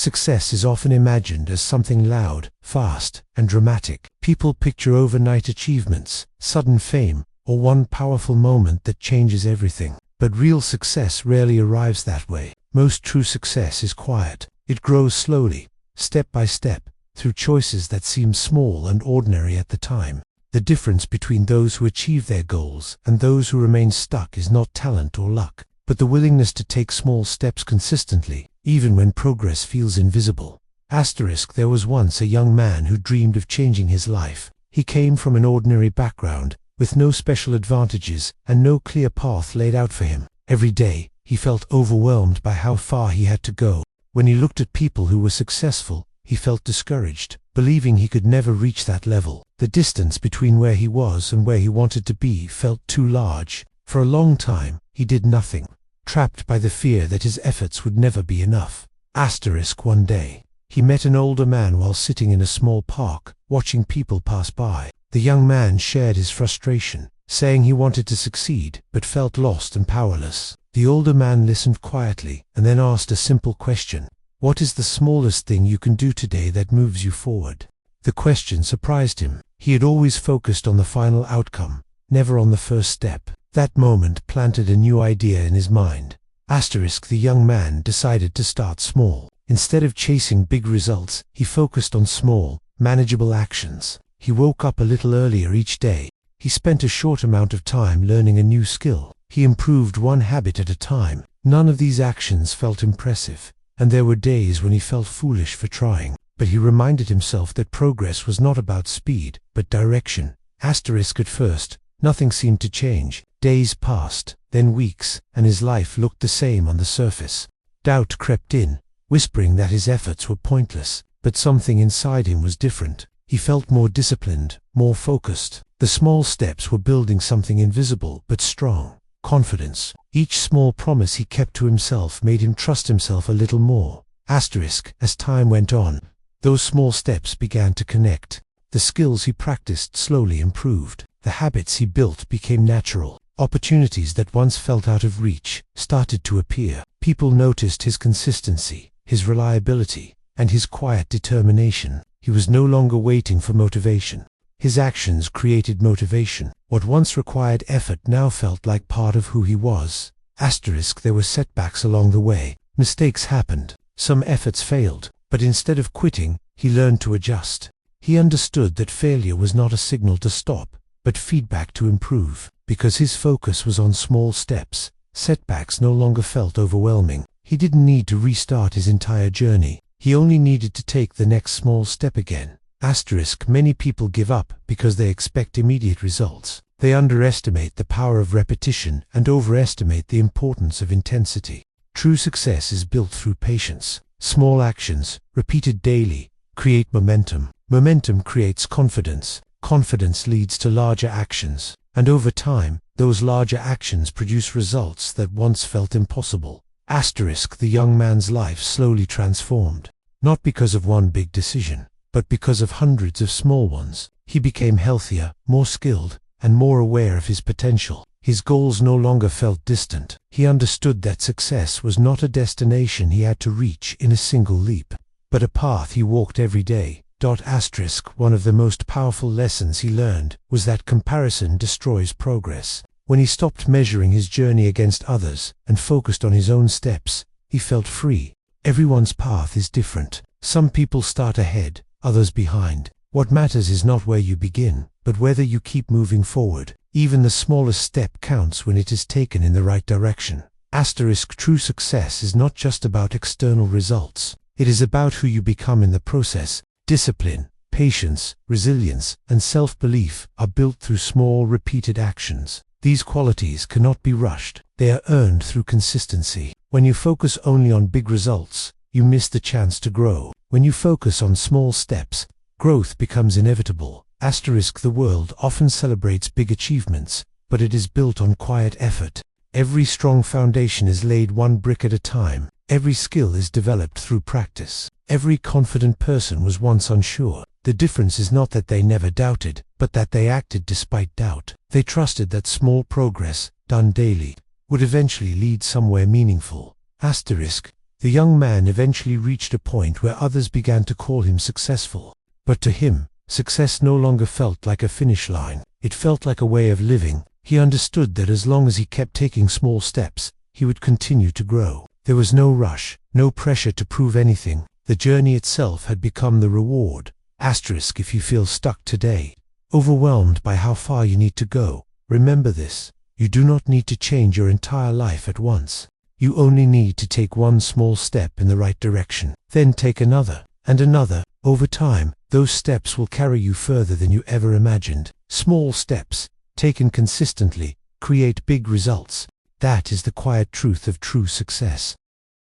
Success is often imagined as something loud, fast, and dramatic. People picture overnight achievements, sudden fame, or one powerful moment that changes everything. But real success rarely arrives that way. Most true success is quiet. It grows slowly, step by step, through choices that seem small and ordinary at the time. The difference between those who achieve their goals and those who remain stuck is not talent or luck, but the willingness to take small steps consistently, even when progress feels invisible. There was once a young man who dreamed of changing his life. He came from an ordinary background, with no special advantages and no clear path laid out for him. Every day, he felt overwhelmed by how far he had to go. When he looked at people who were successful, he felt discouraged, believing he could never reach that level. The distance between where he was and where he wanted to be felt too large. For a long time, he did nothing, trapped by the fear that his efforts would never be enough. One day, he met an older man while sitting in a small park, watching people pass by. The young man shared his frustration, saying he wanted to succeed, but felt lost and powerless. The older man listened quietly, and then asked a simple question. What is the smallest thing you can do today that moves you forward? The question surprised him. He had always focused on the final outcome, never on the first step. That moment planted a new idea in his mind. The young man decided to start small. Instead of chasing big results, he focused on small, manageable actions. He woke up a little earlier each day. He spent a short amount of time learning a new skill. He improved one habit at a time. None of these actions felt impressive, and there were days when he felt foolish for trying. But he reminded himself that progress was not about speed, but direction. At first, nothing seemed to change. Days passed, then weeks, and his life looked the same on the surface. Doubt crept in, whispering that his efforts were pointless, but something inside him was different. He felt more disciplined, more focused. The small steps were building something invisible but strong. Confidence. Each small promise he kept to himself made him trust himself a little more. As time went on, those small steps began to connect. The skills he practiced slowly improved. The habits he built became natural. Opportunities that once felt out of reach started to appear. People noticed his consistency, his reliability, and his quiet determination. He was no longer waiting for motivation. His actions created motivation. What once required effort now felt like part of who he was. There were setbacks along the way. Mistakes happened. Some efforts failed, but instead of quitting, he learned to adjust. He understood that failure was not a signal to stop, but feedback to improve. Because his focus was on small steps, setbacks no longer felt overwhelming. He didn't need to restart his entire journey. He only needed to take the next small step again. Many people give up because they expect immediate results. They underestimate the power of repetition and overestimate the importance of intensity. True success is built through patience. Small actions, repeated daily, create momentum. Momentum creates confidence. Confidence leads to larger actions. And over time, those larger actions produce results that once felt impossible. The young man's life slowly transformed. Not because of one big decision, but because of hundreds of small ones. He became healthier, more skilled, and more aware of his potential. His goals no longer felt distant. He understood that success was not a destination he had to reach in a single leap, but a path he walked every day. One of the most powerful lessons he learned was that comparison destroys progress. When he stopped measuring his journey against others and focused on his own steps, he felt free. Everyone's path is different. Some people start ahead, others behind. What matters is not where you begin, but whether you keep moving forward. Even the smallest step counts when it is taken in the right direction. True success is not just about external results. It is about who you become in the process. Discipline, patience, resilience, and self-belief are built through small, repeated actions. These qualities cannot be rushed. They are earned through consistency. When you focus only on big results, you miss the chance to grow. When you focus on small steps, growth becomes inevitable. The world often celebrates big achievements, but it is built on quiet effort. Every strong foundation is laid one brick at a time. Every skill is developed through practice. Every confident person was once unsure. The difference is not that they never doubted, but that they acted despite doubt. They trusted that small progress, done daily, would eventually lead somewhere meaningful. The young man eventually reached a point where others began to call him successful. But to him, success no longer felt like a finish line. It felt like a way of living. He understood that as long as he kept taking small steps, he would continue to grow. There was no rush, no pressure to prove anything. The journey itself had become the reward. Asterisk if you feel stuck today, overwhelmed by how far you need to go, remember this: you do not need to change your entire life at once. You only need to take one small step in the right direction, then take another, and another. Over time, those steps will carry you further than you ever imagined. Small steps, taken consistently, create big results. That is the quiet truth of true success.